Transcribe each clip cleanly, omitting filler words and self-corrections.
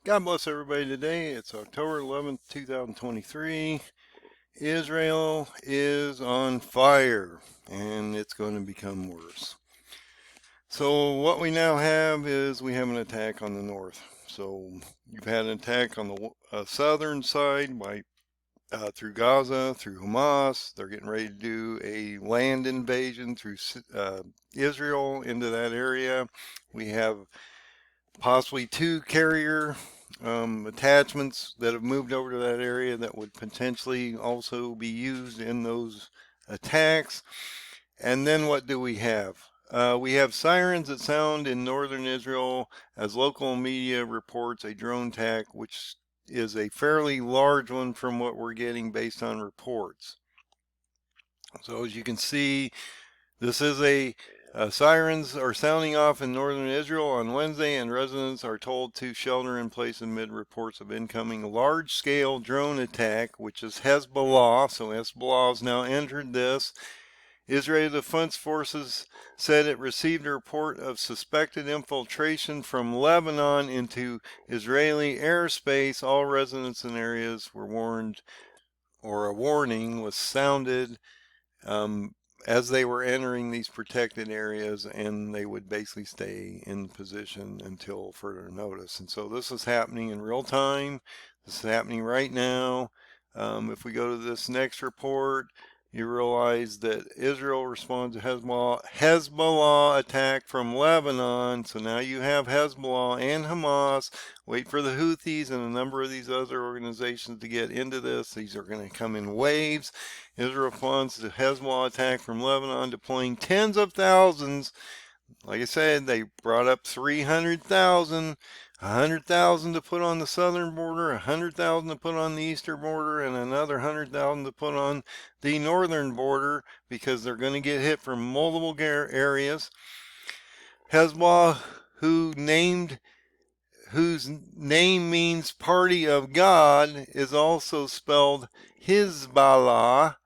God bless everybody today. It's October 11th, 2023. Israel is on fire and it's going to become worse. So what we now have is we have an attack on the north. So you've had an attack on the southern side through Gaza, through Hamas. They're getting ready to do a land invasion through Israel into that area. We have possibly two carrier attachments that have moved over to that area that would potentially also be used in those attacks. And then what do we have? We have sirens that sound in northern Israel as local media reports a drone attack, which is a fairly large one from what we're getting based on reports. So as you can see, this is sirens are sounding off in northern Israel on Wednesday, and residents are told to shelter in place amid reports of incoming large-scale drone attack, which is Hezbollah. So Hezbollah has now entered this. Israeli Defense Forces said it received a report of suspected infiltration from Lebanon into Israeli airspace. All residents in areas were warned, or a warning was sounded as they were entering these protected areas, and they would basically stay in position until further notice. And so this is happening in real time. This is happening right now. If we go to this next report, you realize that Israel responds to Hezbollah attack from Lebanon. So now you have Hezbollah and Hamas. Wait for the Houthis and a number of these other organizations to get into this. These are going to come in waves. Israel responds to Hezbollah attack from Lebanon, deploying tens of thousands. Like I said, they brought up 300,000. 100,000 to put on the southern border, 100,000 to put on the eastern border, and another 100,000 to put on the northern border because they're going to get hit from multiple areas. Hezbollah, whose name means party of God, is also spelled Hezbollah,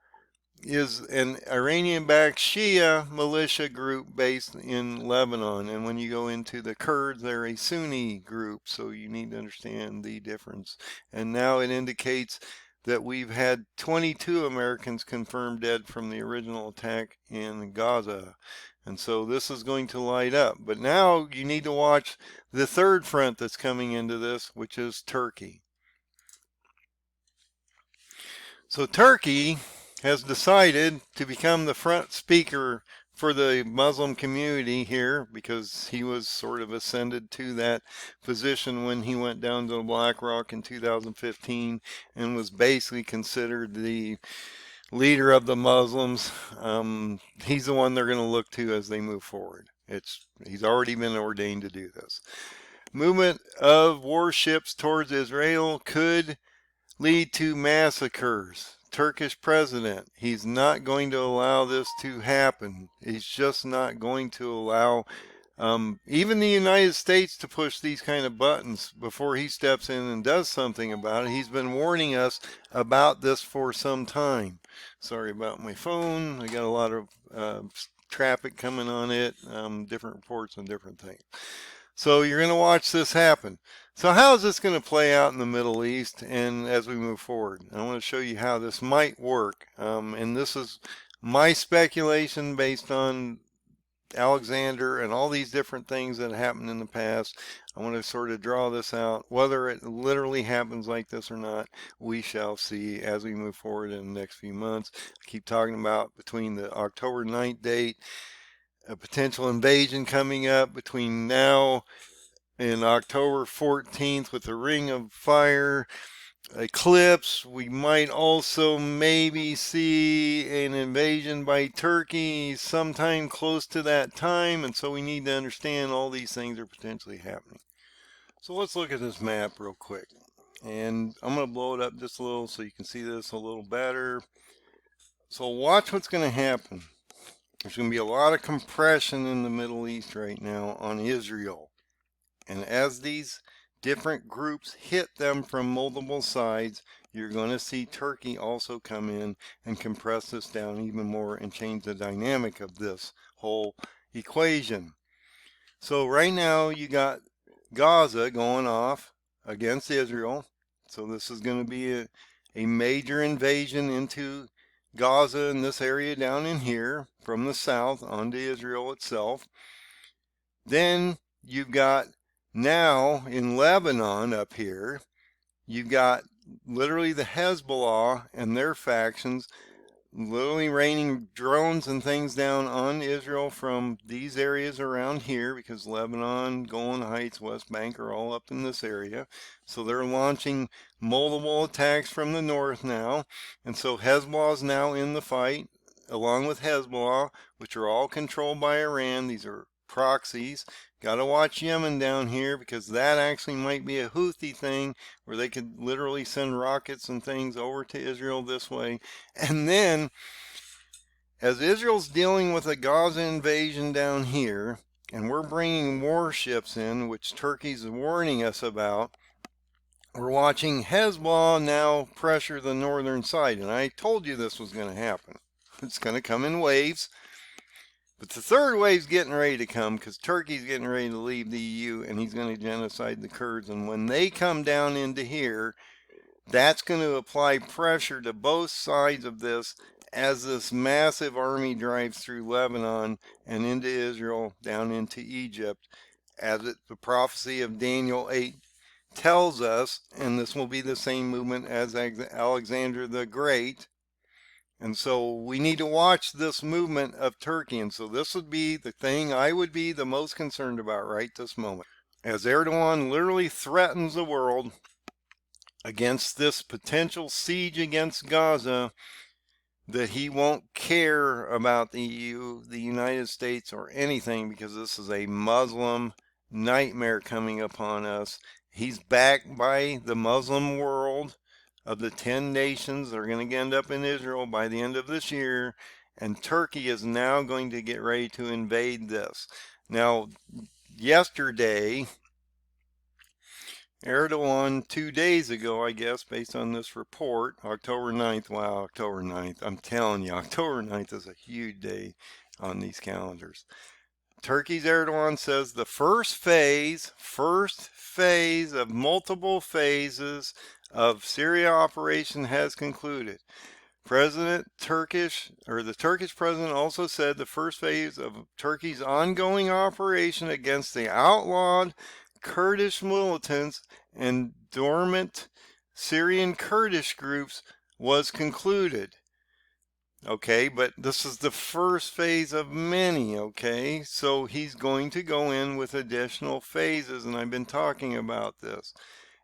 is an Iranian-backed Shia militia group based in Lebanon. And when you go into the Kurds, they're a Sunni group, so you need to understand the difference. And now it indicates that we've had 22 Americans confirmed dead from the original attack in Gaza. And so this is going to light up. But now you need to watch the third front that's coming into this, which is Turkey. So Turkey has decided to become the front speaker for the Muslim community here because he was sort of ascended to that position when he went down to the Black Rock in 2015 and was basically considered the leader of the Muslims. He's the one they're going to look to as they move forward. He's already been ordained to do this. Movement of warships towards Israel could lead to massacres. Turkish president, he's not going to allow this to happen. He's just not going to allow even the United States to push these kind of buttons before he steps in and does something about it. He's been warning us about this for some time. Sorry about my phone. I got a lot of traffic coming on it, different reports and different things. So you're going to watch this happen. So how is this going to play out in the Middle East and as we move forward? I want to show you how this might work. And this is my speculation based on Alexander and all these different things that happened in the past. I want to sort of draw this out. Whether it literally happens like this or not, we shall see as we move forward in the next few months. I keep talking about between the October 9th date, a potential invasion coming up between now and October 14th with the Ring of Fire eclipse. We might also maybe see an invasion by Turkey sometime close to that time, and so we need to understand all these things are potentially happening. So let's look at this map real quick, and I'm going to blow it up just a little so you can see this a little better. So watch what's going to happen. There's going to be a lot of compression in the Middle East right now on Israel. And as these different groups hit them from multiple sides, you're going to see Turkey also come in and compress this down even more and change the dynamic of this whole equation. So right now you got Gaza going off. against Israel. So this is going to be a major invasion into Gaza and this area down in here from the south onto Israel itself. Then you've got now in Lebanon up here, you've got literally the Hezbollah and their factions literally raining drones and things down on Israel from these areas around here, because Lebanon, Golan Heights, West Bank are all up in this area. So they're launching multiple attacks from the north now. And so Hezbollah is now in the fight, along with Hezbollah, which are all controlled by Iran. These are proxies. Got to watch Yemen down here, because that actually might be a Houthi thing where they could literally send rockets and things over to Israel this way. And then, as Israel's dealing with a Gaza invasion down here, and we're bringing warships in, which Turkey's warning us about, we're watching Hezbollah now pressure the northern side. And I told you this was going to happen. It's going to come in waves. But the third wave's getting ready to come, because Turkey's getting ready to leave the EU, and he's going to genocide the Kurds. And when they come down into here, that's going to apply pressure to both sides of this as this massive army drives through Lebanon and into Israel, down into Egypt, as the prophecy of Daniel 8 tells us. And this will be the same movement as Alexander the Great. And so we need to watch this movement of Turkey. And so this would be the thing I would be the most concerned about right this moment, as Erdogan literally threatens the world against this potential siege against Gaza, that he won't care about the EU, the United States, or anything, because this is a Muslim nightmare coming upon us. He's backed by the Muslim world of the 10 nations that are going to end up in Israel by the end of this year, and Turkey is now going to get ready to invade this. Now, yesterday, Erdogan, 2 days ago, I guess, based on this report, October 9th, wow, October 9th, I'm telling you, October 9th is a huge day on these calendars. Turkey's Erdogan says the first phase of multiple phases of Syria operation has concluded. The Turkish president also said the first phase of Turkey's ongoing operation against the outlawed Kurdish militants and dormant Syrian Kurdish groups was concluded. Okay, but this is the first phase of many, okay? So he's going to go in with additional phases, and I've been talking about this.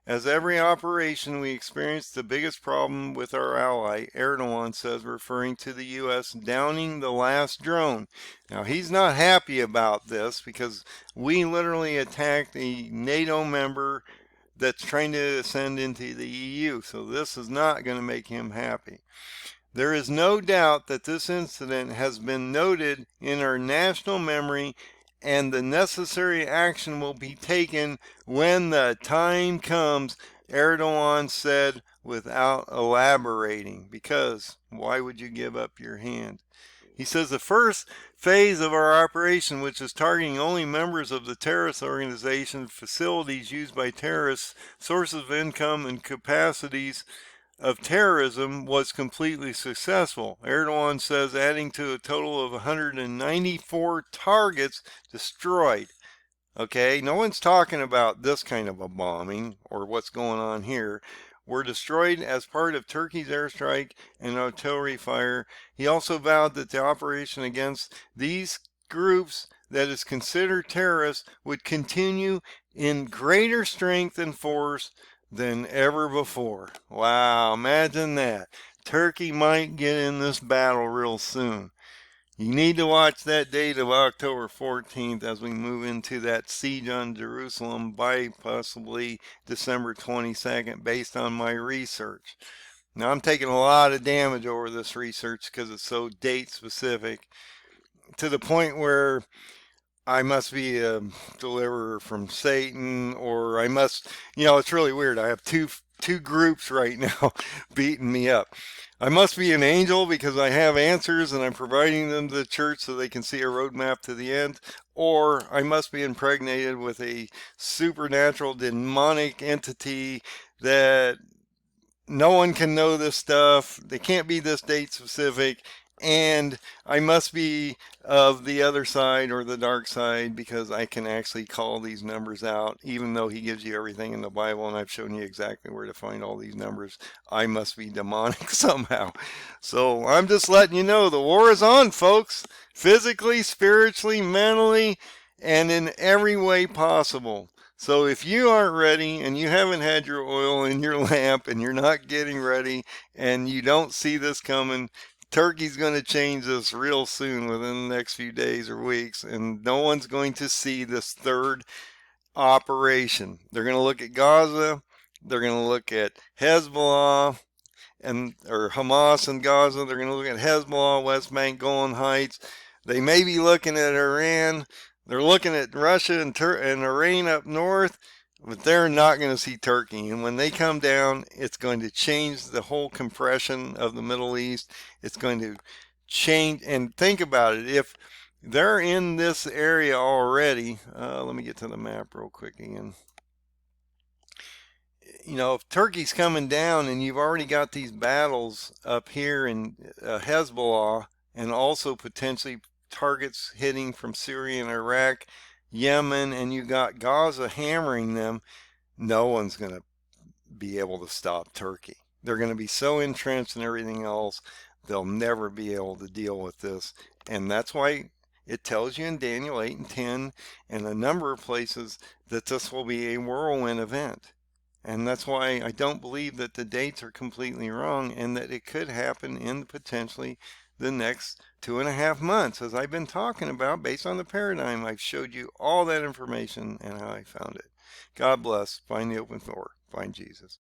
As every operation, we experience the biggest problem with our ally, Erdogan says, referring to the U.S. downing the last drone. Now, he's not happy about this, because we literally attacked a NATO member that's trying to ascend into the EU. So this is not going to make him happy. There is no doubt that this incident has been noted in our national memory, and the necessary action will be taken when the time comes, Erdogan said without elaborating. Because why would you give up your hand? He says the first phase of our operation, which is targeting only members of the terrorist organization, facilities used by terrorists, sources of income, and capacities of terrorism, was completely successful. Erdogan says, adding to a total of 194 targets destroyed. Okay, no one's talking about this kind of a bombing or what's going on here. Were destroyed as part of Turkey's airstrike and artillery fire. He also vowed that the operation against these groups that is considered terrorists would continue in greater strength and force than ever before. Wow, imagine that. Turkey might get in this battle real soon. You need to watch that date of October 14th as we move into that siege on Jerusalem by possibly December 22nd, based on my research. Now, I'm taking a lot of damage over this research because it's so date specific, to the point where I must be a deliverer from Satan, or I must, it's really weird. I have two two groups right now beating me up. I must be an angel because I have answers and I'm providing them to the church so they can see a roadmap to the end, or I must be impregnated with a supernatural demonic entity that no one can know this stuff. They can't be this date specific. And I must be of the other side or the dark side because I can actually call these numbers out, even though he gives you everything in the Bible and I've shown you exactly where to find all these numbers. I must be demonic somehow. So I'm just letting you know the war is on, folks. Physically, spiritually, mentally, and in every way possible. So if you aren't ready and you haven't had your oil in your lamp and you're not getting ready and you don't see this coming, Turkey's going to change this real soon within the next few days or weeks, and no one's going to see this third operation. They're going to look at Gaza, they're going to look at Hezbollah and or Hamas in Gaza, they're going to look at Hezbollah, West Bank, Golan Heights. They may be looking at Iran. They're looking at Russia and Iran up north, but they're not going to see Turkey. And when they come down, it's going to change the whole compression of the Middle East. It's going to change. And think about it. If they're in this area already, let me get to the map real quick again. You know, if Turkey's coming down and you've already got these battles up here in Hezbollah and also potentially targets hitting from Syria and Iraq, Yemen, and you got Gaza hammering them, no one's going to be able to stop Turkey. They're going to be so entrenched in everything else, they'll never be able to deal with this. And that's why it tells you in Daniel 8 and 10 and a number of places that this will be a whirlwind event. And that's why I don't believe that the dates are completely wrong and that it could happen in potentially the next 2.5 months, as I've been talking about based on the paradigm. I've showed you all that information and how I found it. God bless. Find the open door. Find Jesus.